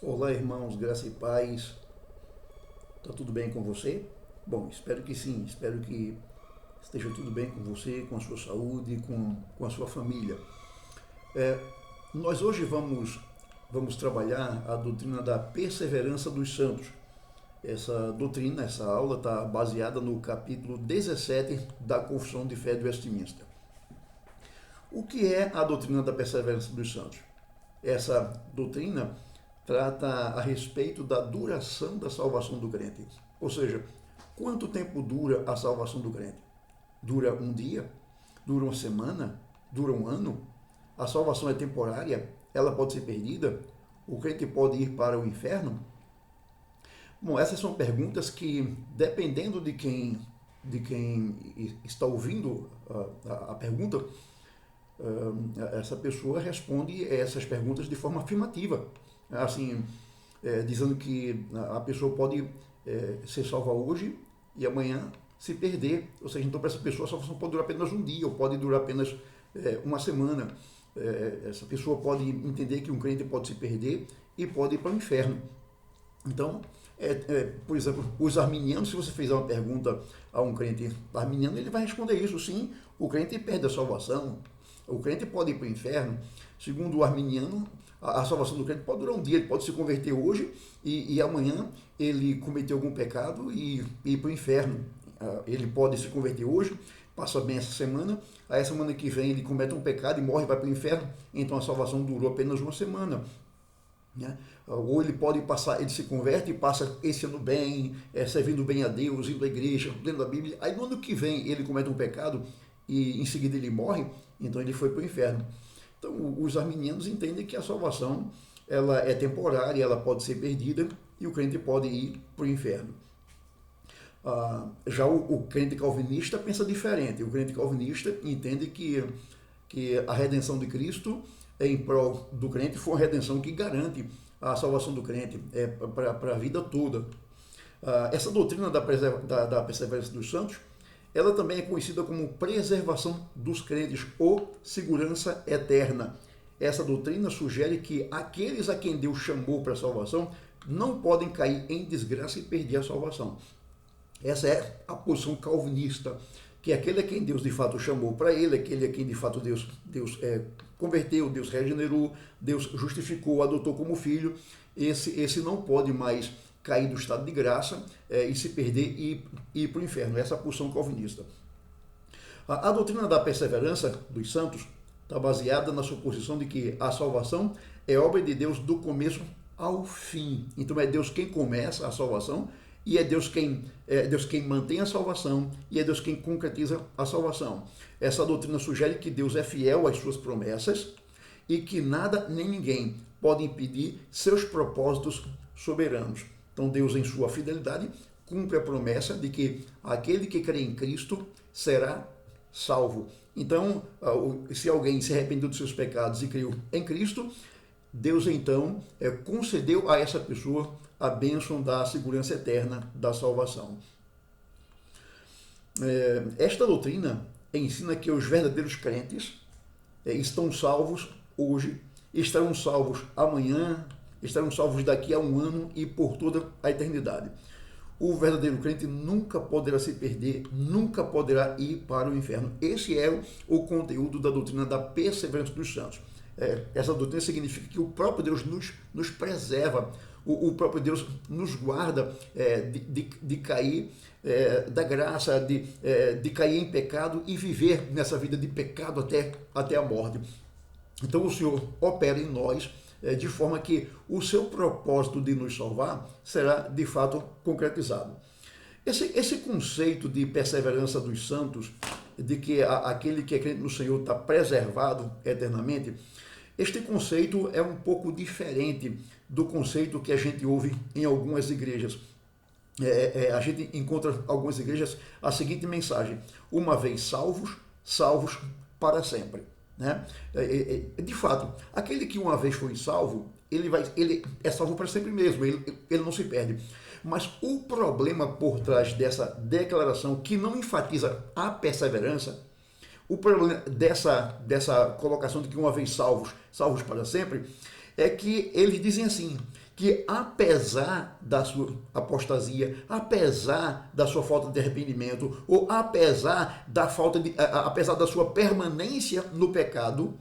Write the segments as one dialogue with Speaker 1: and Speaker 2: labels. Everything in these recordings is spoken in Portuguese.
Speaker 1: Olá, irmãos, graça e paz. Tá tudo bem com você? Bom, espero que sim. Espero que esteja tudo bem com você, com a sua saúde, com a sua família. É, nós hoje vamos trabalhar a doutrina da perseverança dos santos. Essa doutrina, essa aula está baseada no capítulo 17 da Confissão de Fé de Westminster. O que é a doutrina da perseverança dos santos? Essa doutrina trata a respeito da duração da salvação do crente. Ou seja, quanto tempo dura a salvação do crente? Dura um dia? Dura uma semana? Dura um ano? A salvação é temporária? Ela pode ser perdida? O crente pode ir para o inferno? Bom, essas são perguntas que, dependendo de quem está ouvindo a pergunta, essa pessoa responde essas perguntas de forma afirmativa, assim, dizendo que a pessoa pode ser salva hoje e amanhã se perder. Ou seja, então para essa pessoa a salvação pode durar apenas um dia ou pode durar apenas uma semana. Essa pessoa pode entender que um crente pode se perder e pode ir para o inferno. Então, por exemplo, os arminianos, se você fizer uma pergunta a um crente arminiano, ele vai responder isso, sim, o crente perde a salvação, o crente pode ir para o inferno. Segundo o arminiano, a salvação do crente pode durar um dia, ele pode se converter hoje e amanhã ele cometer algum pecado e ir para o inferno. Ele pode se converter hoje, passa bem essa semana, aí a semana que vem ele comete um pecado e morre e vai para o inferno, então a salvação durou apenas uma semana. Né? Ou ele pode passar, ele se converte e passa esse ano bem, servindo bem a Deus, indo à igreja, lendo a Bíblia. Aí no ano que vem ele comete um pecado e em seguida ele morre, então ele foi para o inferno. Então os arminianos entendem que a salvação ela é temporária, ela pode ser perdida e o crente pode ir para o inferno. Já o crente calvinista pensa diferente. O crente calvinista entende que a redenção de Cristo em prol do crente foi uma redenção que garante a salvação do crente para a vida toda. Essa doutrina da perseverança dos santos, ela também é conhecida como preservação dos crentes ou segurança eterna. Essa doutrina sugere que aqueles a quem Deus chamou para a salvação não podem cair em desgraça e perder a salvação. Essa é a posição calvinista, que aquele a quem Deus de fato chamou para ele, aquele a quem de fato Deus converteu, Deus regenerou, Deus justificou, adotou como filho, esse não pode mais cair do estado de graça e se perder e ir para o inferno. Essa é a posição calvinista. A doutrina da perseverança dos santos está baseada na suposição de que a salvação é obra de Deus do começo ao fim. Então é Deus quem começa a salvação e é Deus quem mantém a salvação e é Deus quem concretiza a salvação. Essa doutrina sugere que Deus é fiel às suas promessas e que nada nem ninguém pode impedir seus propósitos soberanos. Então Deus, em sua fidelidade, cumpre a promessa de que aquele que crê em Cristo será salvo. Então, se alguém se arrependeu dos seus pecados e creu em Cristo, Deus então concedeu a essa pessoa a bênção da segurança eterna da salvação. Esta doutrina ensina que os verdadeiros crentes estão salvos hoje, estarão salvos amanhã, estarão salvos daqui a um ano e por toda a eternidade. O verdadeiro crente nunca poderá se perder, nunca poderá ir para o inferno. Esse é o conteúdo da doutrina da perseverança dos santos. Essa doutrina significa que o próprio Deus nos preserva, o próprio Deus nos guarda de cair da graça, de cair em pecado e viver nessa vida de pecado até a morte. Então o Senhor opera em nós de forma que o seu propósito de nos salvar será de fato concretizado. Esse conceito de perseverança dos santos, de que aquele que é crente no Senhor está preservado eternamente, este conceito é um pouco diferente do conceito que a gente ouve em algumas igrejas. A gente encontra em algumas igrejas a seguinte mensagem: uma vez salvos, salvos para sempre. Né? De fato, aquele que uma vez foi salvo, ele é salvo para sempre mesmo, ele não se perde. Mas o problema por trás dessa declaração, que não enfatiza a perseverança, o problema dessa colocação de que uma vez salvos para sempre, é que eles dizem assim, que apesar da sua apostasia, apesar da sua falta de arrependimento, ou apesar da sua permanência no pecado,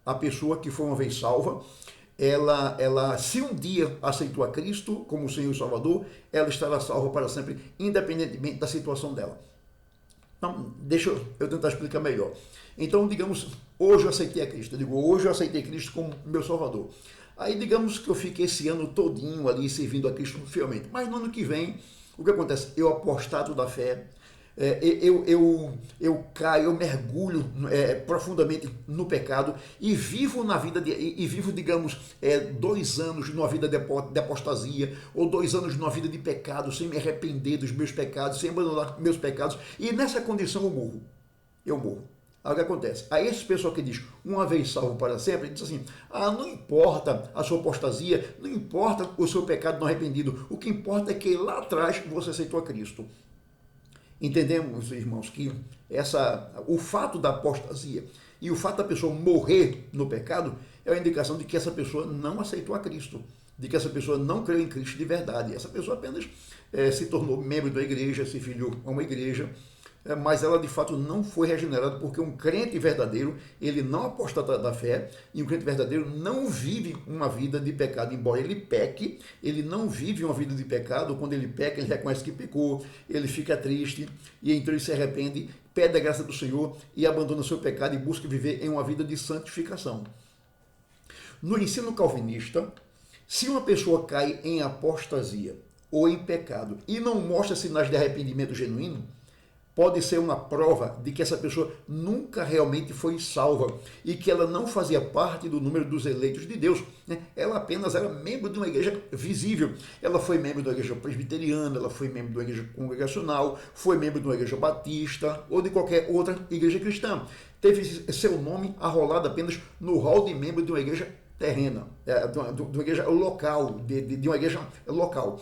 Speaker 1: a pessoa que foi uma vez salva, ela, se um dia aceitou a Cristo como Senhor e Salvador, ela estará salva para sempre, independentemente da situação dela. Então, deixa eu tentar explicar melhor. Então, digamos, hoje eu aceitei a Cristo. Eu digo, hoje eu aceitei Cristo como meu Salvador. Aí, digamos que eu fiquei esse ano todinho ali servindo a Cristo fielmente. Mas no ano que vem, o que acontece? Eu apostato da fé, eu caio, eu mergulho profundamente no pecado e vivo na vida, digamos, 2 anos numa vida de apostasia, ou 2 anos numa vida de pecado, sem me arrepender dos meus pecados, sem abandonar meus pecados, e nessa condição eu morro. Aí o que acontece? Aí esse pessoal que diz, uma vez salvo para sempre, diz assim, não importa a sua apostasia, não importa o seu pecado não arrependido, o que importa é que lá atrás você aceitou a Cristo. Entendemos, irmãos, que o fato da apostasia e o fato da pessoa morrer no pecado é uma indicação de que essa pessoa não aceitou a Cristo, de que essa pessoa não creu em Cristo de verdade. Essa pessoa apenas se tornou membro da igreja, se filiou a uma igreja, mas ela de fato não foi regenerada, porque um crente verdadeiro, ele não apostata da fé, e um crente verdadeiro não vive uma vida de pecado, embora ele peque, ele não vive uma vida de pecado. Quando ele peca, ele reconhece que pecou, ele fica triste, e então ele se arrepende, pede a graça do Senhor e abandona o seu pecado e busca viver em uma vida de santificação. No ensino calvinista, se uma pessoa cai em apostasia ou em pecado e não mostra sinais de arrependimento genuíno, pode ser uma prova de que essa pessoa nunca realmente foi salva e que ela não fazia parte do número dos eleitos de Deus. Ela apenas era membro de uma igreja visível. Ela foi membro da igreja presbiteriana, ela foi membro de uma igreja congregacional, foi membro de uma igreja batista ou de qualquer outra igreja cristã. Teve seu nome arrolado apenas no hall de membro de uma igreja terrena, de uma igreja local, de uma igreja local.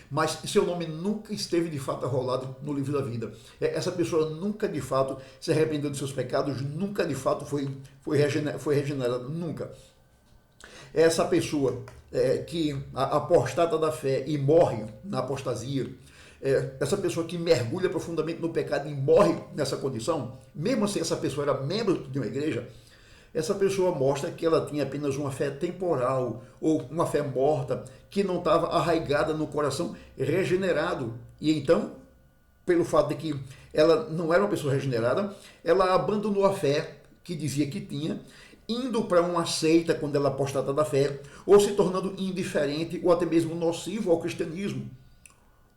Speaker 1: Mas seu nome nunca esteve de fato arrolado no livro da vida. Essa pessoa nunca de fato se arrependeu dos seus pecados, nunca de fato foi regenerada, nunca. Essa pessoa que apostata da fé e morre na apostasia, essa pessoa que mergulha profundamente no pecado e morre nessa condição, mesmo se essa pessoa era membro de uma igreja, essa pessoa mostra que ela tinha apenas uma fé temporal ou uma fé morta, que não estava arraigada no coração regenerado. E então, pelo fato de que ela não era uma pessoa regenerada, ela abandonou a fé que dizia que tinha, indo para uma seita quando ela apostata da fé, ou se tornando indiferente ou até mesmo nocivo ao cristianismo.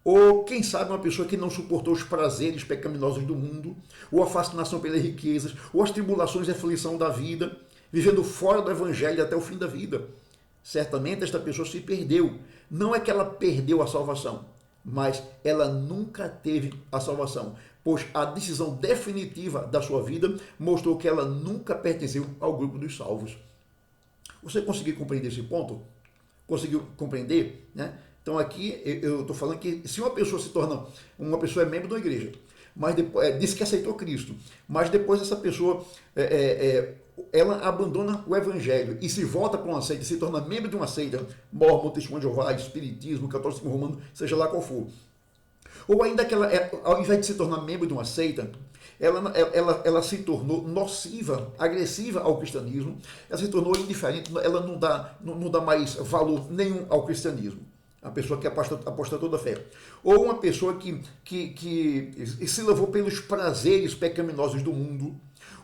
Speaker 1: Ou, quem sabe, uma pessoa que não suportou os prazeres pecaminosos do mundo, ou a fascinação pelas riquezas, ou as tribulações e aflição da vida, vivendo fora do evangelho até o fim da vida. Certamente esta pessoa se perdeu. Não é que ela perdeu a salvação, mas ela nunca teve a salvação, pois a decisão definitiva da sua vida mostrou que ela nunca pertenceu ao grupo dos salvos. Você conseguiu compreender esse ponto? Conseguiu compreender, né? Então aqui eu estou falando que se uma pessoa uma pessoa é membro de uma igreja, mas depois disse que aceitou Cristo, mas depois essa pessoa ela abandona o evangelho e se volta para uma seita, se torna membro de uma seita, Mormon, Testemunho de Jeová, Espiritismo, Catolicismo Romano, seja lá qual for. Ou ainda que ela, ao invés de se tornar membro de uma seita, ela se tornou nociva, agressiva ao cristianismo, ela se tornou indiferente, ela não dá mais valor nenhum ao cristianismo. A pessoa que aposta toda a fé. Ou uma pessoa que se levou pelos prazeres pecaminosos do mundo,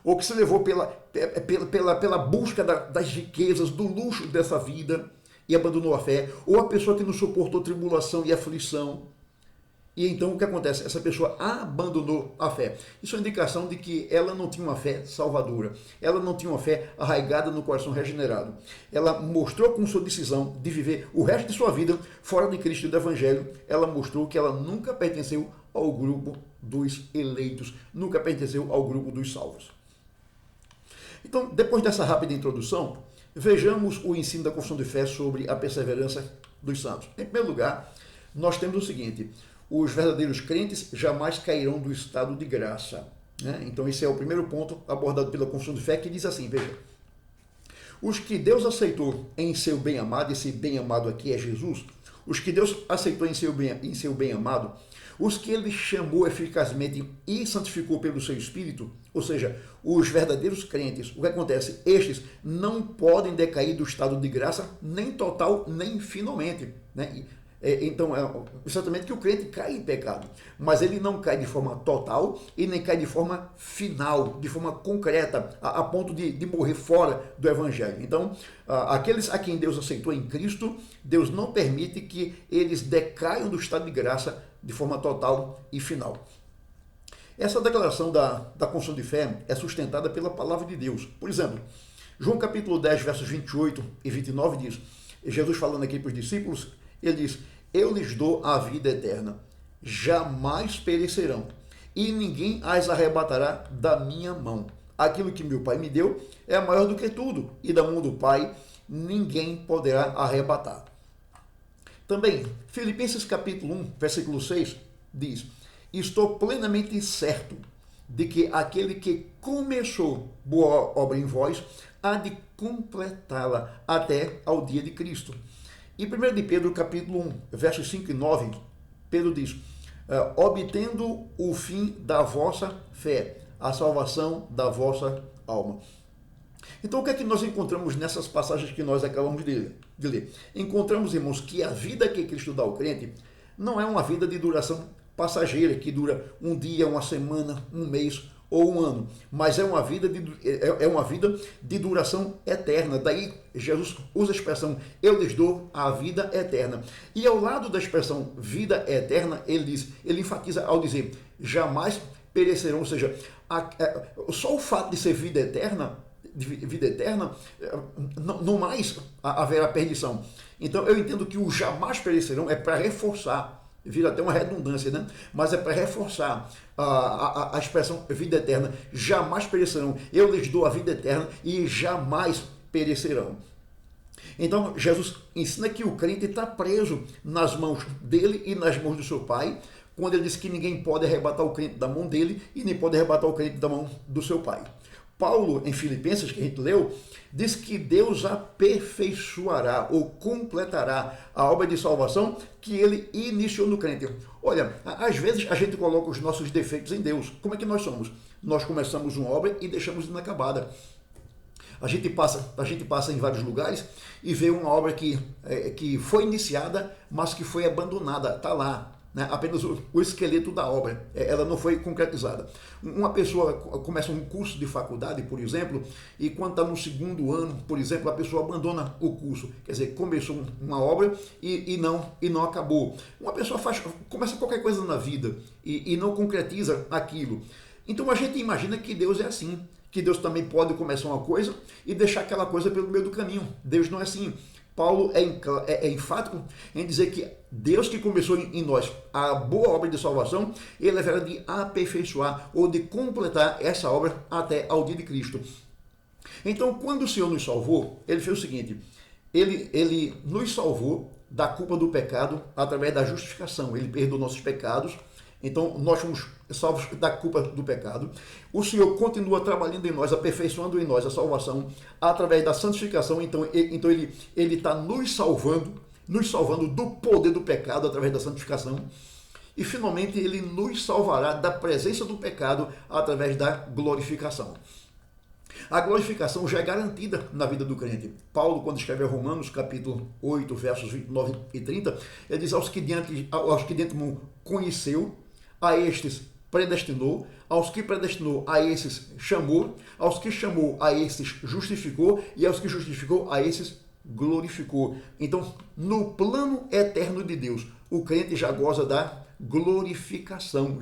Speaker 1: ou que se levou pela busca das riquezas, do luxo dessa vida e abandonou a fé, ou a pessoa que não suportou tribulação e aflição. E então o que acontece? Essa pessoa abandonou a fé. Isso é uma indicação de que ela não tinha uma fé salvadora. Ela não tinha uma fé arraigada no coração regenerado. Ela mostrou com sua decisão de viver o resto de sua vida fora de Cristo e do Evangelho, ela mostrou que ela nunca pertenceu ao grupo dos eleitos, nunca pertenceu ao grupo dos salvos. Então, depois dessa rápida introdução, vejamos o ensino da confissão de fé sobre a perseverança dos santos. Em primeiro lugar, nós temos o seguinte: os verdadeiros crentes jamais cairão do estado de graça. Então esse é o primeiro ponto abordado pela confissão de fé, que diz assim, veja: Os que Deus aceitou em seu bem-amado, esse bem-amado aqui é Jesus, os que Deus aceitou em seu bem-amado, os que ele chamou eficazmente e santificou pelo seu Espírito, ou seja, os verdadeiros crentes, o que acontece? Estes não podem decair do estado de graça, nem total, nem finalmente, né? Então, é exatamente que o crente cai em pecado, mas ele não cai de forma total e nem cai de forma final, de forma concreta, a ponto de morrer fora do Evangelho. Então, aqueles a quem Deus aceitou em Cristo, Deus não permite que eles decaiam do estado de graça de forma total e final. Essa declaração da confissão de fé é sustentada pela palavra de Deus. Por exemplo, João capítulo 10, versos 28 e 29 diz, Jesus falando aqui para os discípulos, ele diz, eu lhes dou a vida eterna, jamais perecerão, e ninguém as arrebatará da minha mão. Aquilo que meu Pai me deu é maior do que tudo, e da mão do Pai ninguém poderá arrebatar. Também, Filipenses capítulo 1, versículo 6, diz, estou plenamente certo de que aquele que começou boa obra em vós, há de completá-la até ao dia de Cristo. Em 1 de Pedro, capítulo 1, versos 5 e 9, Pedro diz, obtendo o fim da vossa fé, a salvação da vossa alma. Então, o que é que nós encontramos nessas passagens que nós acabamos de ler? Encontramos, irmãos, que a vida que Cristo dá ao crente não é uma vida de duração passageira, que dura um dia, uma semana, um mês ou um ano, mas é uma vida de duração eterna. Daí Jesus usa a expressão, eu lhes dou a vida eterna. E ao lado da expressão vida eterna, ele enfatiza ao dizer, jamais perecerão, ou seja, só o fato de ser vida eterna, não mais haverá perdição. Então eu entendo que o jamais perecerão é para reforçar, vira até uma redundância, né? Mas é para reforçar a expressão vida eterna, jamais perecerão, eu lhes dou a vida eterna e jamais perecerão. Então Jesus ensina que o crente está preso nas mãos dele e nas mãos do seu Pai, quando ele diz que ninguém pode arrebatar o crente da mão dele e nem pode arrebatar o crente da mão do seu Pai. Paulo, em Filipenses, que a gente leu, diz que Deus aperfeiçoará ou completará a obra de salvação que ele iniciou no crente. Olha, às vezes a gente coloca os nossos defeitos em Deus. Como é que nós somos? Nós começamos uma obra e deixamos inacabada. A gente passa em vários lugares e vê uma obra que foi iniciada, mas que foi abandonada. Está lá, né? Apenas o esqueleto da obra, ela não foi concretizada. Uma pessoa começa um curso de faculdade, por exemplo, e quando está no segundo ano, por exemplo, a pessoa abandona o curso. Quer dizer, começou uma obra e não acabou. Uma pessoa começa qualquer coisa na vida e não concretiza aquilo. Então a gente imagina que Deus é assim, que Deus também pode começar uma coisa e deixar aquela coisa pelo meio do caminho. Deus não é assim. Paulo é enfático em dizer que Deus que começou em nós a boa obra de salvação, ele haverá de aperfeiçoar ou de completar essa obra até ao dia de Cristo. Então, quando o Senhor nos salvou, ele fez o seguinte, ele nos salvou da culpa do pecado através da justificação, ele perdoou nossos pecados. Então, nós fomos salvos da culpa do pecado. O Senhor continua trabalhando em nós, aperfeiçoando em nós a salvação através da santificação. Então ele está nos salvando do poder do pecado através da santificação. E, finalmente, ele nos salvará da presença do pecado através da glorificação. A glorificação já é garantida na vida do crente. Paulo, quando escreve a Romanos, capítulo 8, versos 29 e 30, ele diz, aos que de antemão conheceu, a estes predestinou, aos que predestinou, a esses chamou, aos que chamou, a esses justificou, e aos que justificou, a esses glorificou. Então, no plano eterno de Deus, o crente já goza da glorificação,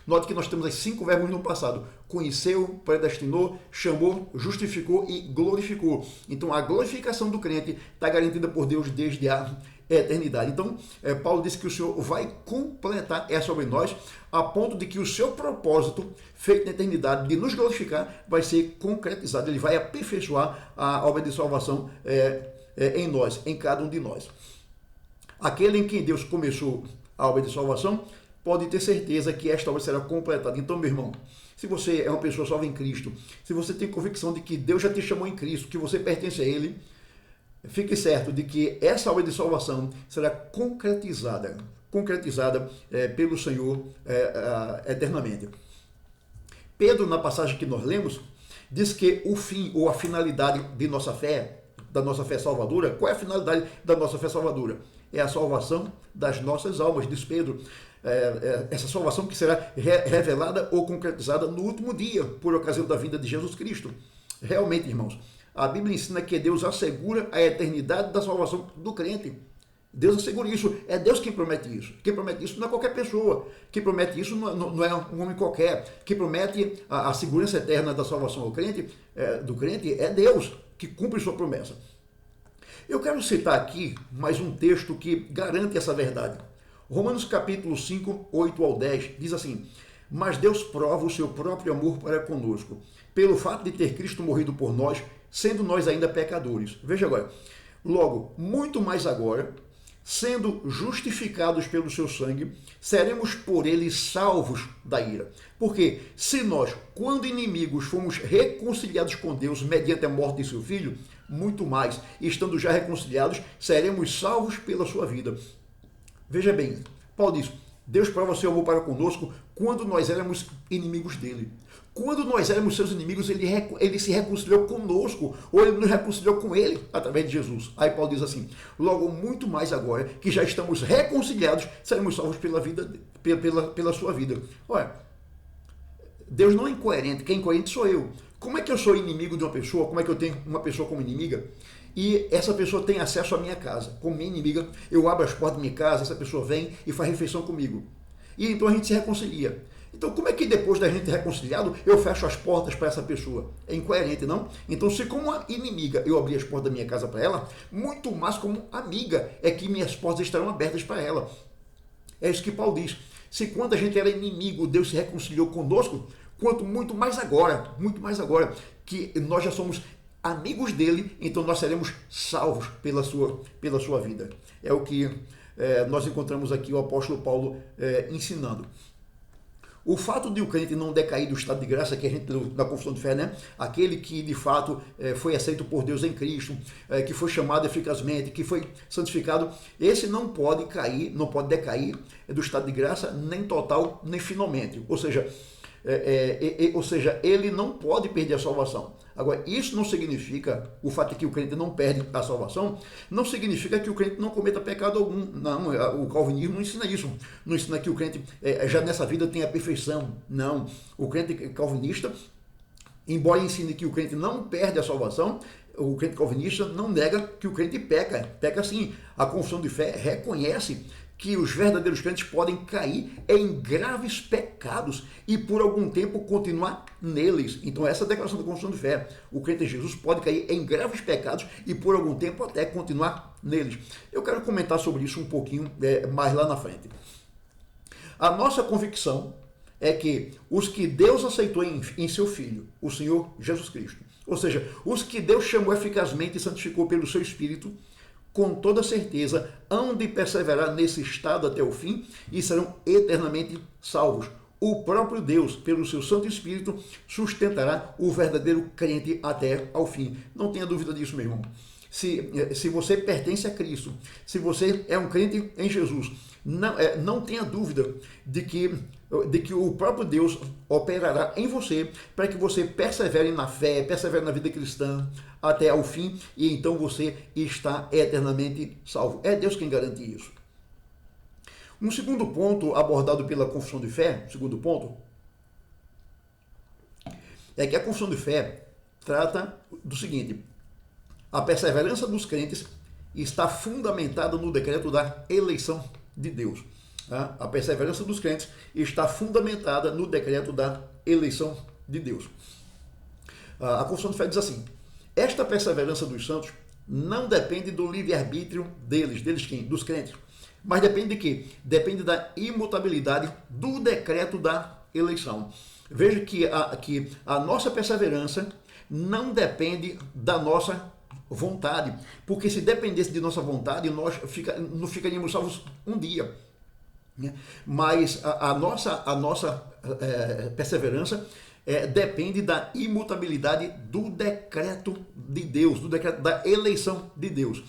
Speaker 1: Note que nós temos as 5 verbos no passado: conheceu, predestinou, chamou, justificou e glorificou. Então a glorificação do crente está garantida por Deus desde a eternidade. Então Paulo disse que o Senhor vai completar essa sobre nós, a ponto de que o seu propósito feito na eternidade de nos glorificar vai ser concretizado. Ele vai aperfeiçoar a obra de salvação em nós, em cada um de nós. Aquele em quem Deus começou a obra de salvação pode ter certeza que esta obra será completada. Então, meu irmão, se você é uma pessoa salva em Cristo, se você tem convicção de que Deus já te chamou em Cristo, que você pertence a Ele, fique certo de que essa obra de salvação será concretizada pelo Senhor eternamente. Pedro, na passagem que nós lemos, diz que o fim ou a finalidade de nossa fé, da nossa fé salvadora, qual é a finalidade da nossa fé salvadora? É a salvação das nossas almas, diz Pedro. Essa salvação que será revelada ou concretizada no último dia, por ocasião da vinda de Jesus Cristo. Realmente, irmãos, a Bíblia ensina que Deus assegura a eternidade da salvação do crente. Deus assegura isso. É Deus quem promete isso. Quem promete isso não é qualquer pessoa. Quem promete isso não é um homem qualquer. Quem promete a segurança eterna da salvação do crente é Deus, que cumpre sua promessa. Eu quero citar aqui mais um texto que garante essa verdade. Romanos capítulo 5, 8 ao 10, diz assim: mas Deus prova o seu próprio amor para conosco, pelo fato de ter Cristo morrido por nós, sendo nós ainda pecadores. Veja agora. Logo, muito mais agora, sendo justificados pelo seu sangue, seremos por ele salvos da ira. Porque se nós, quando inimigos, fomos reconciliados com Deus mediante a morte de seu Filho, muito mais, estando já reconciliados, seremos salvos pela sua vida. Veja bem, Paulo diz, Deus prova seu amor para conosco quando nós éramos inimigos dele. Quando nós éramos seus inimigos, ele se reconciliou conosco, ou ele nos reconciliou com ele através de Jesus. Aí Paulo diz assim, logo muito mais agora, que já estamos reconciliados, seremos salvos pela sua vida. Olha, Deus não é incoerente, quem é incoerente sou eu. Como é que eu sou inimigo de uma pessoa? Como é que eu tenho uma pessoa como inimiga? E essa pessoa tem acesso à minha casa. Como minha inimiga, eu abro as portas da minha casa, essa pessoa vem e faz refeição comigo. E então a gente se reconcilia. Então, como é que depois da gente reconciliado, eu fecho as portas para essa pessoa? É incoerente, não? Então, se como uma inimiga eu abrir as portas da minha casa para ela, muito mais como amiga é que minhas portas estarão abertas para ela. É isso que Paulo diz. Se quando a gente era inimigo, Deus se reconciliou conosco, quanto muito mais agora, que nós já somos amigos dele, então nós seremos salvos pela sua vida. É o que nós encontramos aqui o apóstolo Paulo ensinando. O fato de o crente não decair do estado de graça que a gente leu na confissão de fé, né? Aquele que de fato foi aceito por Deus em Cristo, que foi chamado eficazmente, que foi santificado, esse não pode decair do estado de graça, nem total, nem finalmente. Ou seja, ele não pode perder a salvação. Agora, isso não significa, o fato de que o crente não perde a salvação, não significa que o crente não cometa pecado algum. Não, o calvinismo não ensina isso. Não ensina que o crente já nessa vida tem a perfeição. Não. O crente calvinista, embora ensine que o crente não perde a salvação, o crente calvinista não nega que o crente peca. Peca sim. A confissão de fé reconhece que os verdadeiros crentes podem cair em graves pecados e por algum tempo continuar neles. Então essa é a declaração da confissão de fé. O crente em Jesus pode cair em graves pecados e por algum tempo até continuar neles. Eu quero comentar sobre isso um pouquinho mais lá na frente. A nossa convicção é que os que Deus aceitou em seu Filho, o Senhor Jesus Cristo, ou seja, os que Deus chamou eficazmente e santificou pelo seu Espírito, com toda certeza, hão de perseverar nesse estado até o fim e serão eternamente salvos. O próprio Deus, pelo seu Santo Espírito, sustentará o verdadeiro crente até ao fim. Não tenha dúvida disso, meu irmão. Se você pertence a Cristo, se você é um crente em Jesus, não tenha dúvida de que o próprio Deus operará em você para que você persevere na fé, persevere na vida cristã até ao fim e então você está eternamente salvo. É Deus quem garante isso. Um segundo ponto abordado pela confissão de fé, é que a confissão de fé trata do seguinte: a perseverança dos crentes está fundamentada no decreto da eleição de Deus. A perseverança dos crentes está fundamentada no decreto da eleição de Deus. A confissão de fé diz assim: esta perseverança dos santos não depende do livre-arbítrio deles quem? Dos crentes. Mas depende de quê? Depende da imutabilidade do decreto da eleição. Veja que a nossa perseverança não depende da nossa vontade, porque se dependesse de nossa vontade, nós não ficaríamos salvos um dia. né? Mas a nossa perseverança depende da imutabilidade do decreto de Deus, do decreto da eleição de Deus,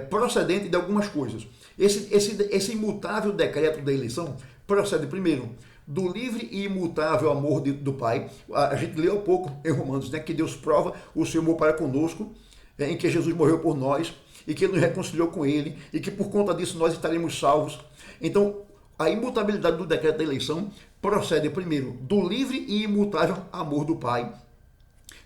Speaker 1: procedente de algumas coisas. Esse imutável decreto da eleição procede, primeiro, do livre e imutável amor do Pai. A gente leu há pouco em Romanos, né, que Deus prova o seu amor para conosco, em que Jesus morreu por nós e que Ele nos reconciliou com Ele e que por conta disso nós estaremos salvos. Então, a imutabilidade do decreto da eleição procede, primeiro, do livre e imutável amor do Pai.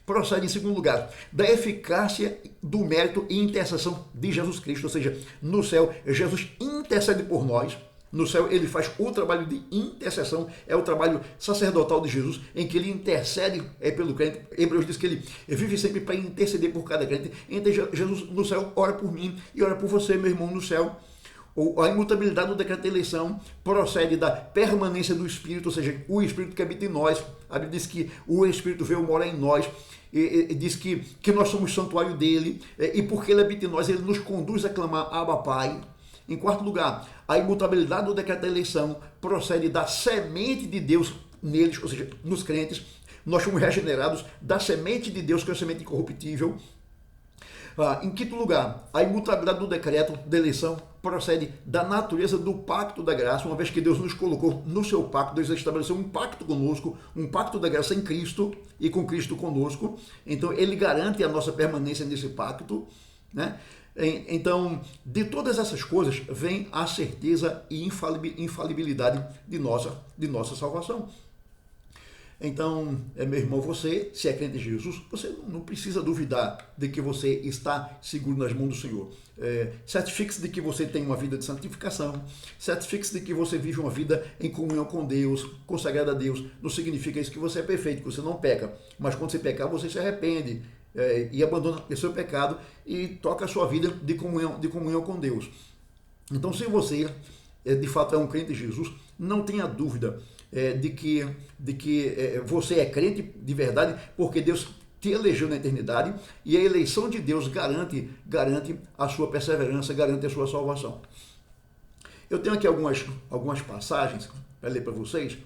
Speaker 1: Procede, em segundo lugar, da eficácia do mérito e intercessão de Jesus Cristo. Ou seja, no céu, Jesus intercede por nós. No céu, ele faz o trabalho de intercessão, é o trabalho sacerdotal de Jesus, em que ele intercede pelo crente. Hebreus diz que ele vive sempre para interceder por cada crente. Então, Jesus no céu ora por mim e ora por você, meu irmão, no céu. A imutabilidade do decreto de eleição procede da permanência do Espírito, ou seja, o Espírito que habita em nós. A Bíblia diz que o Espírito veio morar em nós, e diz que nós somos santuário dele, e porque ele habita em nós, ele nos conduz a clamar Abba Pai. Em quarto lugar, a imutabilidade do decreto da eleição procede da semente de Deus neles, ou seja, nos crentes. Nós somos regenerados da semente de Deus, que é a semente incorruptível. Em quinto lugar, a imutabilidade do decreto da eleição procede da natureza do pacto da graça, uma vez que Deus nos colocou no seu pacto. Deus estabeleceu um pacto conosco, um pacto da graça em Cristo e com Cristo conosco. Então, ele garante a nossa permanência nesse pacto, né? Então, de todas essas coisas vem a certeza e infalibilidade de nossa salvação. Então, meu irmão, você, se é crente em Jesus, você não precisa duvidar de que você está seguro nas mãos do Senhor. Certifique-se de que você tem uma vida de santificação, certifique-se de que você vive uma vida em comunhão com Deus, consagrada a Deus. Não significa isso que você é perfeito, que você não peca, mas quando você pecar, você se arrepende e abandona o seu pecado e toca a sua vida de comunhão com Deus. Então, se você de fato é um crente em Jesus, não tenha dúvida de que você é crente de verdade, porque Deus te elegeu na eternidade e a eleição de Deus garante a sua perseverança, garante a sua salvação. Eu tenho aqui algumas passagens para ler para vocês.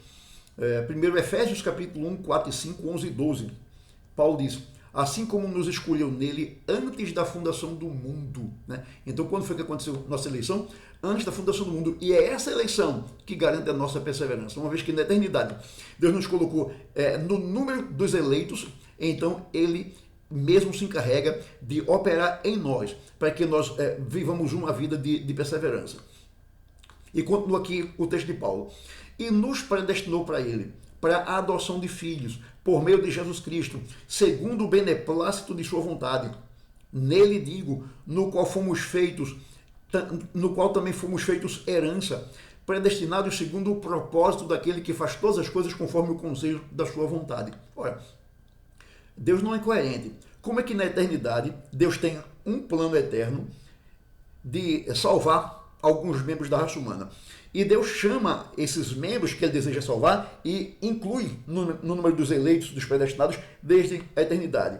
Speaker 1: Primeiro, Efésios capítulo 1, 4 e 5, 11 e 12. Paulo diz: assim como nos escolheu nele antes da fundação do mundo. Né? Então, quando foi que aconteceu nossa eleição? Antes da fundação do mundo. E é essa eleição que garante a nossa perseverança. Uma vez que na eternidade Deus nos colocou no número dos eleitos, então ele mesmo se encarrega de operar em nós, para que nós vivamos uma vida de perseverança. E continua aqui o texto de Paulo. E nos predestinou para ele, para a adoção de filhos, por meio de Jesus Cristo, segundo o beneplácito de sua vontade. Nele digo, no qual também fomos feitos herança, predestinados segundo o propósito daquele que faz todas as coisas conforme o conselho da sua vontade. Olha, Deus não é incoerente. Como é que na eternidade Deus tem um plano eterno de salvar alguns membros da raça humana? E Deus chama esses membros que ele deseja salvar e inclui no número dos eleitos, dos predestinados, desde a eternidade.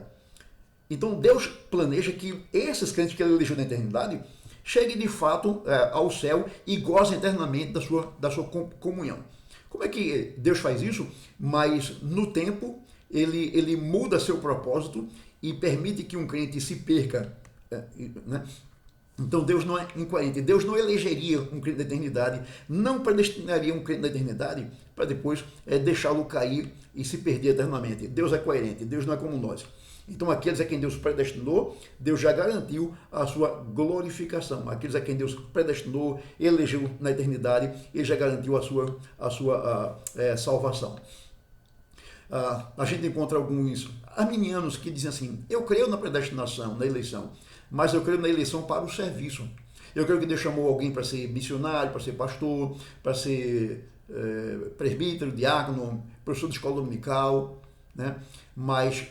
Speaker 1: Então Deus planeja que esses crentes que ele elegeu na eternidade cheguem de fato ao céu e gozem eternamente da sua comunhão. Como é que Deus faz isso? Mas no tempo ele muda seu propósito e permite que um crente se perca, né? Então Deus não é incoerente. Deus não elegeria um crente da eternidade, não predestinaria um crente da eternidade para depois deixá-lo cair e se perder eternamente. Deus é coerente, Deus não é como nós. Então aqueles a quem Deus predestinou, Deus já garantiu a sua glorificação. Aqueles a quem Deus predestinou, elegeu na eternidade, Ele já garantiu a sua salvação. A gente encontra alguns arminianos que dizem assim: eu creio na predestinação, na eleição, mas eu creio na eleição para o serviço. Eu creio que Deus chamou alguém para ser missionário, para ser pastor, para ser presbítero, diácono, professor de escola dominical, né? Mas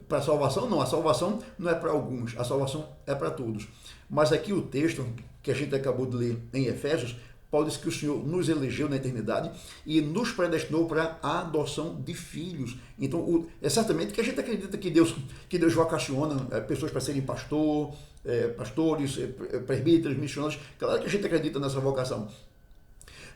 Speaker 1: para a salvação não. A salvação não é para alguns, a salvação é para todos. Mas aqui o texto que a gente acabou de ler em Efésios, Paulo diz que o Senhor nos elegeu na eternidade e nos predestinou para a adoção de filhos. Então, é certamente que a gente acredita que Deus vocaciona pessoas para serem pastores, presbíteros, missionários. Claro que a gente acredita nessa vocação.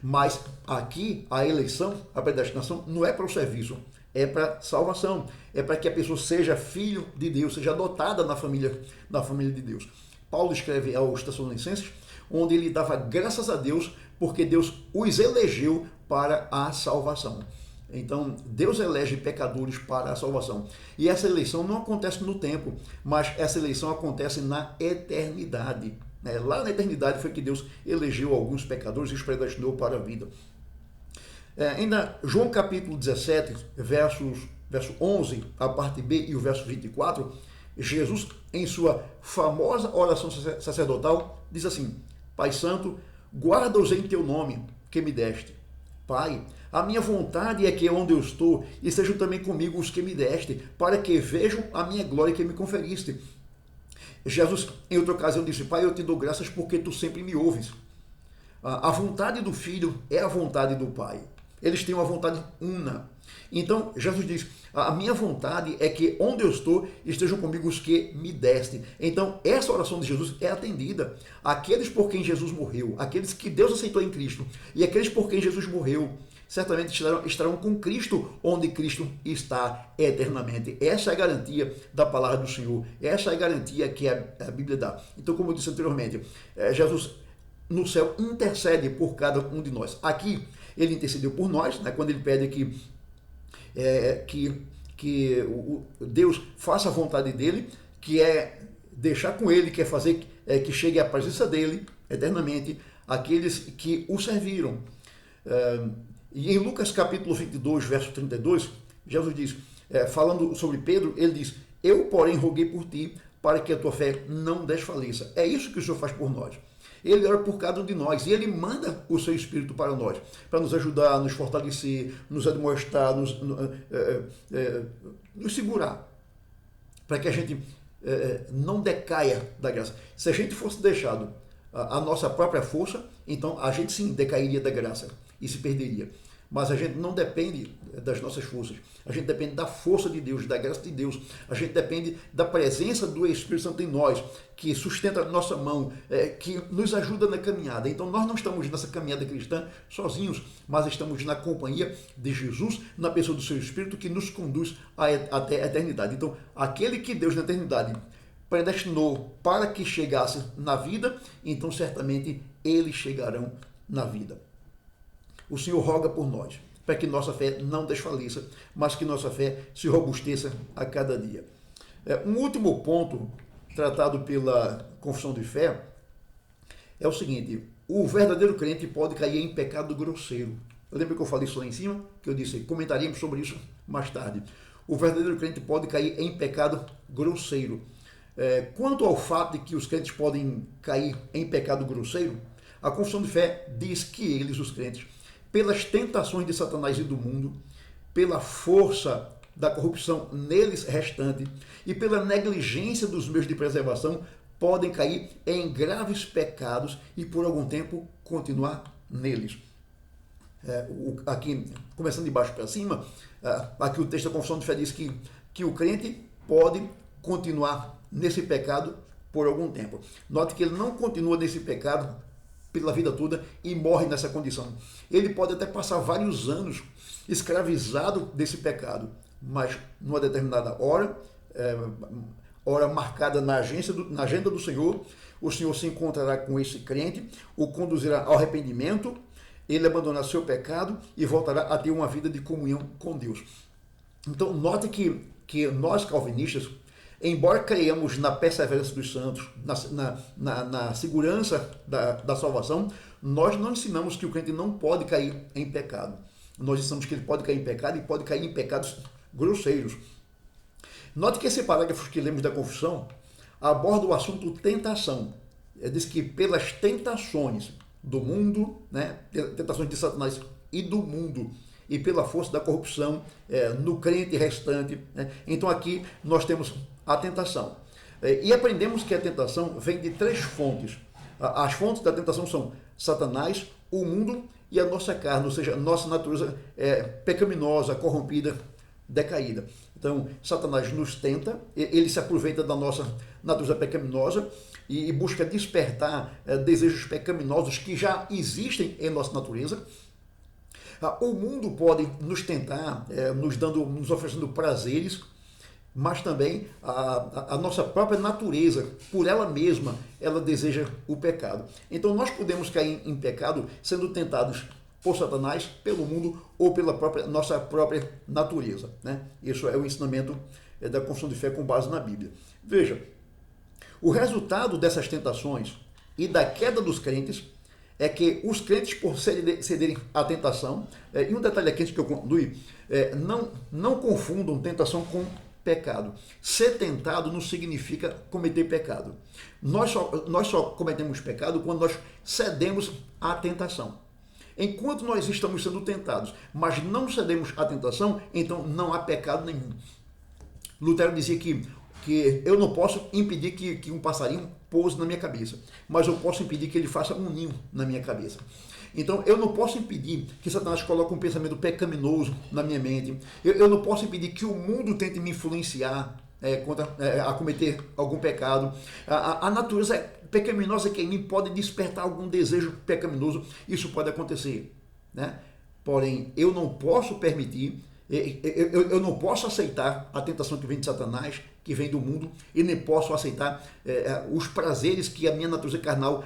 Speaker 1: Mas aqui a eleição, a predestinação, não é para o serviço, é para salvação, é para que a pessoa seja filho de Deus, seja adotada na família de Deus. Paulo escreve aos Tessalonicenses, onde ele dava graças a Deus porque Deus os elegeu para a salvação. Então, Deus elege pecadores para a salvação. E essa eleição não acontece no tempo, mas essa eleição acontece na eternidade. Lá na eternidade foi que Deus elegeu alguns pecadores e os predestinou para a vida. Ainda João capítulo 17, verso 11, a parte B e o verso 24, Jesus, em sua famosa oração sacerdotal, diz assim: Pai Santo, guarda-os em teu nome que me deste. Pai, a minha vontade é que onde eu estou estejam também comigo os que me deste, para que vejam a minha glória que me conferiste. Jesus, em outra ocasião, disse: Pai, eu te dou graças porque tu sempre me ouves. A vontade do Filho é a vontade do Pai. Eles têm uma vontade una. Então, Jesus diz: a minha vontade é que onde eu estou estejam comigo os que me deste. Então, essa oração de Jesus é atendida. Aqueles por quem Jesus morreu, aqueles que Deus aceitou em Cristo e aqueles por quem Jesus morreu, certamente estarão com Cristo onde Cristo está eternamente. Essa é a garantia da palavra do Senhor. Essa é a garantia que a Bíblia dá. Então, como eu disse anteriormente, Jesus no céu intercede por cada um de nós. Aqui, ele intercedeu por nós, né, quando ele pede que Deus faça a vontade dele, que é deixar com ele, que é fazer que chegue à presença dele eternamente aqueles que o serviram. E em Lucas capítulo 22, verso 32, Jesus diz, falando sobre Pedro, ele diz: eu, porém, roguei por ti, para que a tua fé não desfaleça. É isso que o Senhor faz por nós. Ele ora por cada um de nós e ele manda o seu Espírito para nós, para nos ajudar, nos fortalecer, nos admoestar, nos segurar, para que a gente não decaia da graça. Se a gente fosse deixado a nossa própria força, então a gente sim decairia da graça e se perderia. Mas a gente não depende das nossas forças. A gente depende da força de Deus, da graça de Deus. A gente depende da presença do Espírito Santo em nós, que sustenta a nossa mão, que nos ajuda na caminhada. Então nós não estamos nessa caminhada cristã sozinhos, mas estamos na companhia de Jesus, na pessoa do seu Espírito, que nos conduz até a eternidade. Então aquele que Deus na eternidade predestinou para que chegasse na vida, então certamente eles chegarão na vida. O Senhor roga por nós, para que nossa fé não desfaleça, mas que nossa fé se robusteça a cada dia. Um último ponto tratado pela confissão de fé é o seguinte: o verdadeiro crente pode cair em pecado grosseiro. Lembra que eu falei isso lá em cima? Que eu disse, comentaríamos sobre isso mais tarde. O verdadeiro crente pode cair em pecado grosseiro. Quanto ao fato de que os crentes podem cair em pecado grosseiro, a confissão de fé diz que eles, os crentes, pelas tentações de Satanás e do mundo, pela força da corrupção neles restante e pela negligência dos meios de preservação, podem cair em graves pecados e por algum tempo continuar neles. Aqui, começando de baixo para cima, aqui o texto da confissão de fé diz que o crente pode continuar nesse pecado por algum tempo. Note que ele não continua nesse pecado pela vida toda e morre nessa condição. Ele pode até passar vários anos escravizado desse pecado, mas numa determinada hora marcada na agenda do Senhor, o Senhor se encontrará com esse crente, o conduzirá ao arrependimento, ele abandonará seu pecado e voltará a ter uma vida de comunhão com Deus. Então, note que nós calvinistas, embora creiamos na perseverança dos santos, na segurança da salvação, nós não ensinamos que o crente não pode cair em pecado. Nós ensinamos que ele pode cair em pecado e pode cair em pecados grosseiros. Note que esse parágrafo que lemos da confissão aborda o assunto tentação. Diz que pelas tentações do mundo, né, tentações de Satanás e do mundo, e pela força da corrupção no crente restante. Né? Então aqui nós temos a tentação. E aprendemos que a tentação vem de 3 fontes. As fontes da tentação são Satanás, o mundo e a nossa carne, ou seja, a nossa natureza pecaminosa, corrompida, decaída. Então, Satanás nos tenta, ele se aproveita da nossa natureza pecaminosa, e busca despertar desejos pecaminosos que já existem em nossa natureza. O mundo pode nos tentar, nos oferecendo prazeres, mas também a nossa própria natureza, por ela mesma, ela deseja o pecado. Então nós podemos cair em pecado sendo tentados por Satanás, pelo mundo ou pela nossa própria natureza, né? Isso é o ensinamento da confissão de fé com base na Bíblia. Veja, o resultado dessas tentações e da queda dos crentes é que os crentes, por cederem à tentação, e um detalhe aqui antes que eu conclui, não confundam tentação com pecado. Ser tentado não significa cometer pecado. Nós só cometemos pecado quando nós cedemos à tentação. Enquanto nós estamos sendo tentados, mas não cedemos à tentação, então não há pecado nenhum. Lutero dizia que eu não posso impedir que um passarinho pouse na minha cabeça, mas eu posso impedir que ele faça um ninho na minha cabeça. Então eu não posso impedir que Satanás coloque um pensamento pecaminoso na minha mente. Eu não posso impedir que o mundo tente me influenciar a cometer algum pecado. A natureza pecaminosa que em mim pode despertar algum desejo pecaminoso. Isso pode acontecer, né? Porém, eu não posso permitir, eu não posso aceitar a tentação que vem de Satanás, que vem do mundo, e nem posso aceitar os prazeres que a minha natureza carnal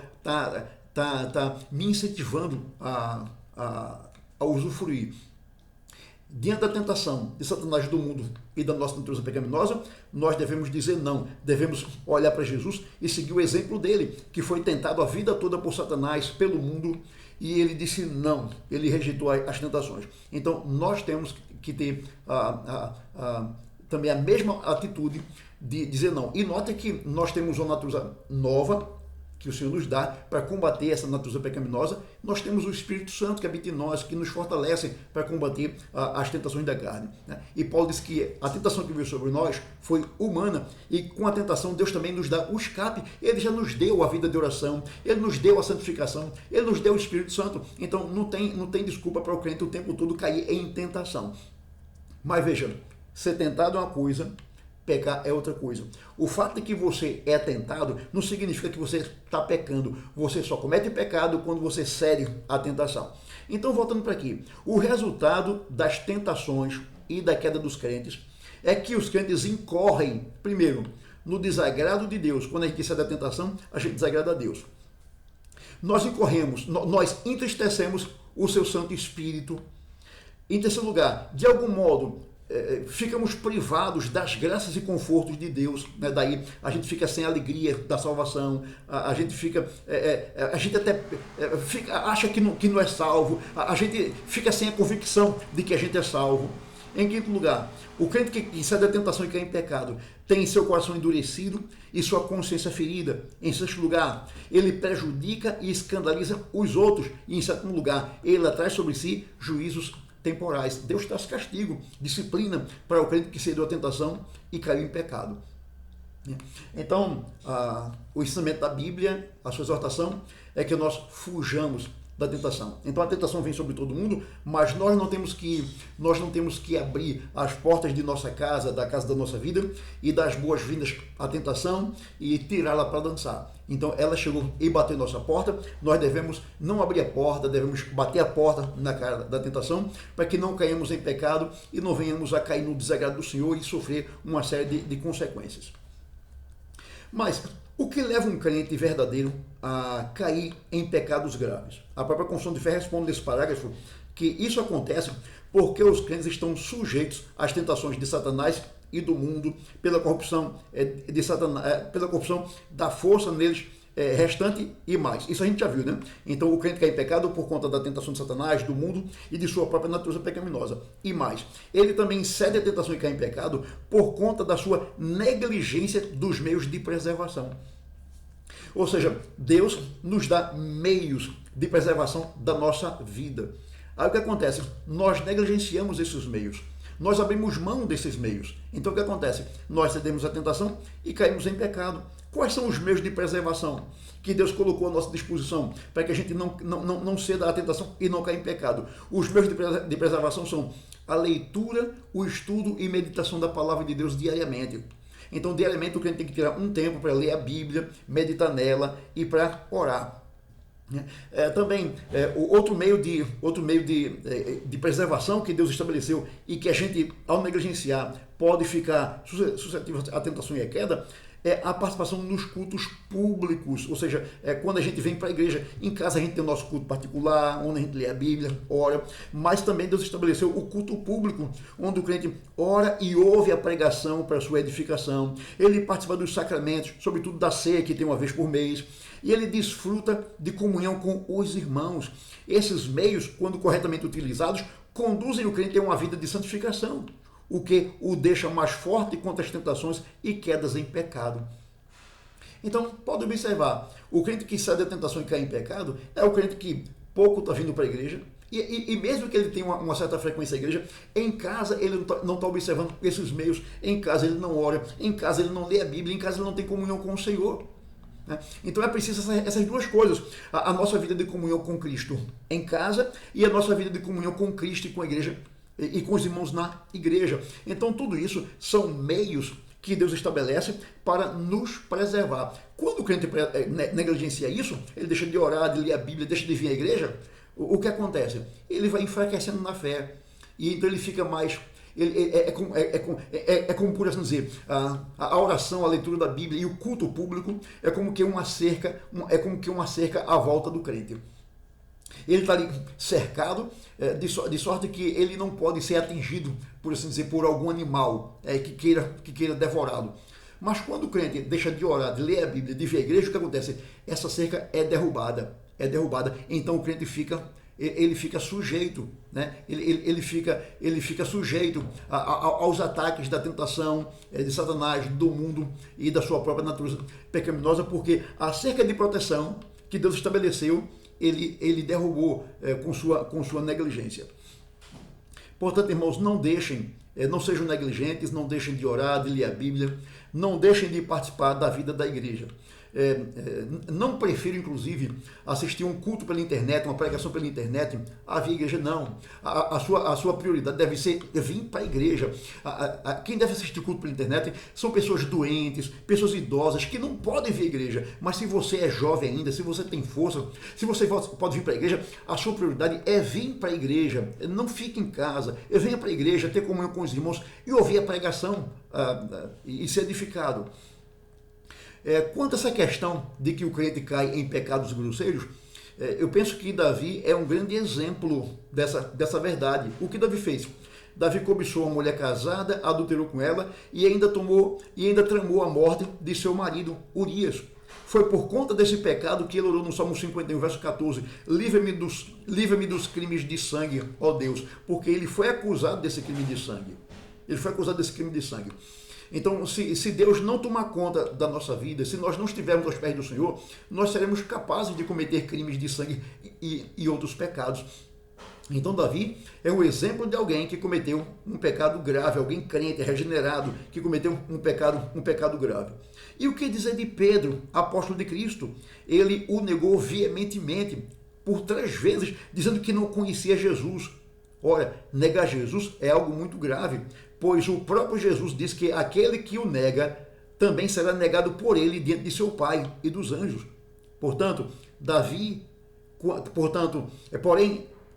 Speaker 1: está me incentivando a usufruir. Diante da tentação de Satanás, do mundo e da nossa natureza pecaminosa, nós devemos dizer não, devemos olhar para Jesus e seguir o exemplo dele, que foi tentado a vida toda por Satanás, pelo mundo, e ele disse não, ele rejeitou as tentações. Então nós temos que ter também a mesma atitude de dizer não. E note que nós temos uma natureza nova, que o Senhor nos dá para combater essa natureza pecaminosa. Nós temos o Espírito Santo que habita em nós, que nos fortalece para combater as tentações da carne, né? E Paulo diz que a tentação que veio sobre nós foi humana, e com a tentação Deus também nos dá o escape. Ele já nos deu a vida de oração, Ele nos deu a santificação, Ele nos deu o Espírito Santo. Então não tem desculpa para o crente o tempo todo cair em tentação. Mas veja, ser tentado é uma coisa, pecar é outra coisa. O fato de que você é tentado não significa que você está pecando. Você só comete pecado quando você cede à tentação. Então, voltando para aqui, o resultado das tentações e da queda dos crentes é que os crentes incorrem, primeiro, no desagrado de Deus. Quando a gente cede à tentação, a gente desagrada a Deus. Nós entristecemos o seu Santo Espírito. Em terceiro lugar, de algum modo, ficamos privados das graças e confortos de Deus, né? Daí a gente fica sem a alegria da salvação, a gente até acha que não é salvo, a gente fica sem a convicção de que a gente é salvo. Em quinto lugar, o crente que cede à tentação e cai em pecado tem seu coração endurecido e sua consciência ferida. Em sexto lugar, ele prejudica e escandaliza os outros. E em sétimo lugar, ele atrai sobre si juízos temporais. Deus traz castigo, disciplina para o crente que cedeu à tentação e caiu em pecado. Então, o ensinamento da Bíblia, a sua exortação, é que nós fujamos da tentação. Então a tentação vem sobre todo mundo, mas nós não temos que abrir as portas de nossa casa, da casa da nossa vida, e dar as boas-vindas à tentação e tirá-la para dançar. Então ela chegou e bateu em nossa porta, nós devemos não abrir a porta, devemos bater a porta na cara da tentação, para que não caímos em pecado e não venhamos a cair no desagrado do Senhor e sofrer uma série de consequências. Mas o que leva um crente verdadeiro a cair em pecados graves? A própria confissão de fé responde nesse parágrafo que isso acontece porque os crentes estão sujeitos às tentações de Satanás e do mundo pela corrupção de Satanás, pela corrupção da força neles restante e mais. Isso a gente já viu, né? Então o crente cai em pecado por conta da tentação de Satanás, do mundo e de sua própria natureza pecaminosa. E mais, ele também cede à tentação e cai em pecado por conta da sua negligência dos meios de preservação. Ou seja, Deus nos dá meios de preservação da nossa vida. Aí o que acontece? Nós negligenciamos esses meios. Nós abrimos mão desses meios. Então o que acontece? Nós cedemos à tentação e caímos em pecado. Quais são os meios de preservação que Deus colocou à nossa disposição para que a gente não ceda à tentação e não caia em pecado? Os meios de preservação são a leitura, o estudo e meditação da palavra de Deus diariamente. Então, diariamente, o crente tem que tirar um tempo para ler a Bíblia, meditar nela e para orar. Também, outro meio de preservação que Deus estabeleceu e que a gente, ao negligenciar, pode ficar suscetível à tentação e à queda, é a participação nos cultos públicos, ou seja, quando a gente vem para a igreja. Em casa a gente tem o nosso culto particular, onde a gente lê a Bíblia, ora, mas também Deus estabeleceu o culto público, onde o crente ora e ouve a pregação para a sua edificação, ele participa dos sacramentos, sobretudo da ceia, que tem uma vez por mês, e ele desfruta de comunhão com os irmãos. Esses meios, quando corretamente utilizados, conduzem o crente a uma vida de santificação, o que o deixa mais forte contra as tentações e quedas em pecado. Então, pode observar, o crente que sai da tentação e cai em pecado é o crente que pouco está vindo para a igreja, e mesmo que ele tenha uma certa frequência à igreja, em casa ele não está observando esses meios, em casa ele não ora, em casa ele não lê a Bíblia, em casa ele não tem comunhão com o Senhor. Então é preciso essas duas coisas, a nossa vida de comunhão com Cristo em casa e a nossa vida de comunhão com Cristo e com a igreja e com os irmãos na igreja. Então tudo isso são meios que Deus estabelece para nos preservar. Quando o crente negligencia isso, ele deixa de orar, de ler a Bíblia, deixa de vir à igreja, o que acontece? Ele vai enfraquecendo na fé, e então ele fica mais... como por assim dizer, a oração, a leitura da Bíblia e o culto público é como que uma cerca, à volta do crente. Ele está ali cercado, de sorte que ele não pode ser atingido, por assim dizer, por algum animal que queira devorá-lo. Mas quando o crente deixa de orar, de ler a Bíblia, de vir à igreja, o que acontece? Essa cerca é derrubada, então o crente fica sujeito, né? ele fica sujeito aos ataques da tentação, de Satanás, do mundo e da sua própria natureza pecaminosa, porque a cerca de proteção que Deus estabeleceu, ele derrubou com sua negligência. Portanto, irmãos, não sejam negligentes, não deixem de orar, de ler a Bíblia, não deixem de participar da vida da igreja. Não prefiro, inclusive, assistir um culto pela internet, uma pregação pela internet, a vir à igreja, não. A sua prioridade deve ser vir para a igreja. Quem deve assistir culto pela internet são pessoas doentes, pessoas idosas, que não podem vir à igreja. Mas se você é jovem ainda, se você tem força, se você pode vir para a igreja, a sua prioridade é vir para a igreja. Não fique em casa. Venha para a igreja, ter comunhão com os irmãos e ouvir a pregação e ser edificado. Quanto a essa questão de que o crente cai em pecados grosseiros, eu penso que Davi é um grande exemplo dessa verdade. O que Davi fez? Davi cobiçou uma mulher casada, adulterou com ela e ainda tramou a morte de seu marido, Urias. Foi por conta desse pecado que ele orou no Salmo 51, verso 14, livra-me dos crimes de sangue, ó Deus, porque ele foi acusado desse crime de sangue. Então, se Deus não tomar conta da nossa vida, se nós não estivermos aos pés do Senhor, nós seremos capazes de cometer crimes de sangue e outros pecados. Então, Davi é um exemplo de alguém que cometeu um pecado grave, alguém crente, regenerado, que cometeu um pecado grave. E o que dizer de Pedro, apóstolo de Cristo? Ele o negou veementemente por 3 vezes, dizendo que não conhecia Jesus. Ora, negar Jesus é algo muito grave, pois o próprio Jesus diz que aquele que o nega também será negado por ele diante de seu Pai e dos anjos. Porém,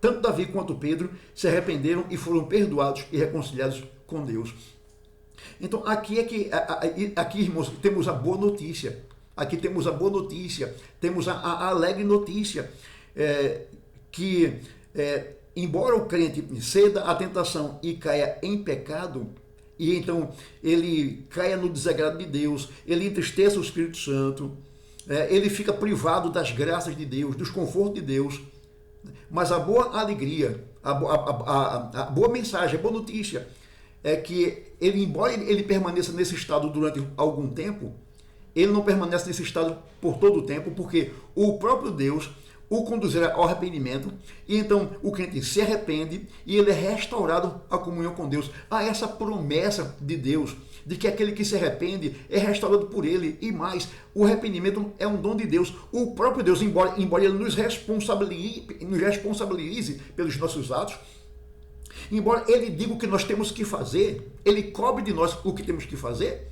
Speaker 1: tanto Davi quanto Pedro se arrependeram e foram perdoados e reconciliados com Deus. Então, aqui, irmãos, temos a boa notícia. Aqui temos a boa notícia, temos a alegre notícia, embora o crente ceda à tentação e caia em pecado, e então ele caia no desagrado de Deus, ele entristeça o Espírito Santo, ele fica privado das graças de Deus, dos confortos de Deus, mas a boa alegria, a boa mensagem, a boa notícia é que embora ele permaneça nesse estado durante algum tempo, ele não permanece nesse estado por todo o tempo, porque o próprio Deus o conduzirá ao arrependimento, e então o crente se arrepende e ele é restaurado à comunhão com Deus. Há essa promessa de Deus, de que aquele que se arrepende é restaurado por ele, e mais, o arrependimento é um dom de Deus. O próprio Deus, embora ele nos responsabilize pelos nossos atos, embora ele diga o que nós temos que fazer, ele cobre de nós o que temos que fazer,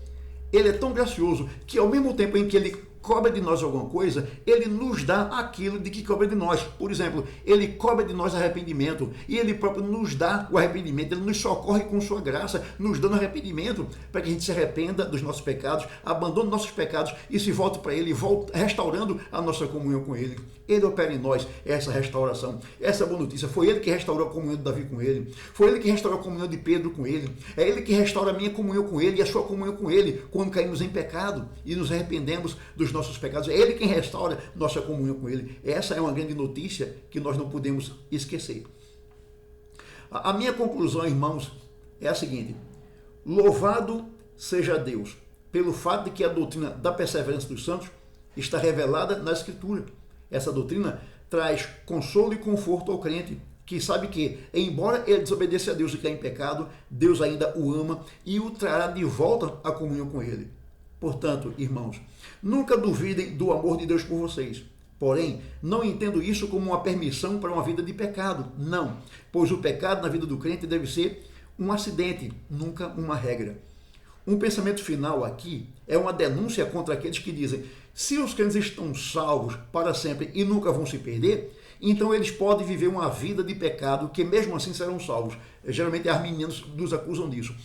Speaker 1: Ele é tão gracioso que ao mesmo tempo em que ele cobra de nós alguma coisa, ele nos dá aquilo de que cobra de nós. Por exemplo, ele cobra de nós arrependimento e ele próprio nos dá o arrependimento, ele nos socorre com sua graça, nos dando arrependimento para que a gente se arrependa dos nossos pecados, abandone nossos pecados e se volte para ele, restaurando a nossa comunhão com ele. Ele opera em nós essa restauração, essa boa notícia. Foi ele que restaurou a comunhão de Davi com ele, foi ele que restaurou a comunhão de Pedro com ele, é ele que restaura a minha comunhão com ele e a sua comunhão com ele quando caímos em pecado e nos arrependemos dos nossos pecados. É ele quem restaura nossa comunhão com ele. Essa é uma grande notícia que nós não podemos esquecer. A minha conclusão, irmãos, é a seguinte: louvado seja Deus pelo fato de que a doutrina da perseverança dos santos está revelada na Escritura. Essa doutrina traz consolo e conforto ao crente, que sabe que, embora ele desobedeça a Deus e caia em pecado, Deus ainda o ama e o trará de volta à comunhão com ele. Portanto, irmãos, nunca duvidem do amor de Deus por vocês. Porém, não entendo isso como uma permissão para uma vida de pecado. Não, pois o pecado na vida do crente deve ser um acidente, nunca uma regra. Um pensamento final aqui é uma denúncia contra aqueles que dizem: se os crentes estão salvos para sempre e nunca vão se perder, então eles podem viver uma vida de pecado que mesmo assim serão salvos. Geralmente arminianos nos acusam disso.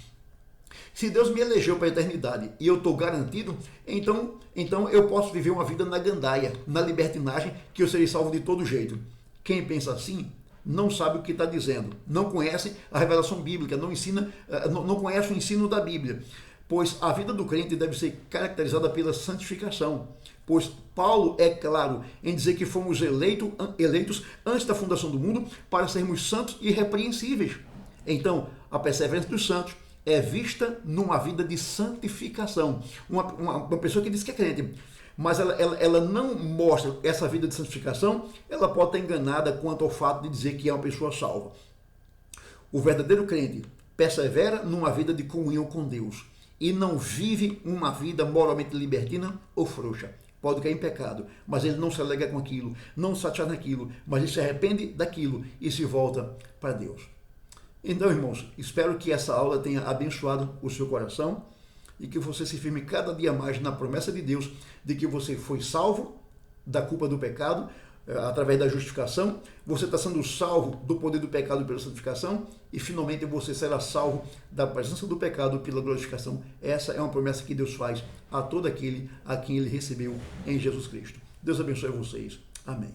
Speaker 1: Se Deus me elegeu para a eternidade e eu estou garantido, então eu posso viver uma vida na gandaia, na libertinagem, que eu serei salvo de todo jeito. Quem pensa assim não sabe o que está dizendo, não conhece a revelação bíblica, não conhece o ensino da Bíblia, pois a vida do crente deve ser caracterizada pela santificação, pois Paulo é claro em dizer que fomos eleitos antes da fundação do mundo para sermos santos e irrepreensíveis. Então, a perseverança dos santos é vista numa vida de santificação. Uma pessoa que diz que é crente, mas ela não mostra essa vida de santificação, ela pode estar enganada quanto ao fato de dizer que é uma pessoa salva. O verdadeiro crente persevera numa vida de comunhão com Deus e não vive uma vida moralmente libertina ou frouxa. Pode cair em pecado, mas ele não se alegra com aquilo, não se satisfaz naquilo, mas ele se arrepende daquilo e se volta para Deus. Então, irmãos, espero que essa aula tenha abençoado o seu coração e que você se firme cada dia mais na promessa de Deus de que você foi salvo da culpa do pecado através da justificação, você está sendo salvo do poder do pecado pela santificação e finalmente você será salvo da presença do pecado pela glorificação. Essa é uma promessa que Deus faz a todo aquele a quem ele recebeu em Jesus Cristo. Deus abençoe vocês. Amém.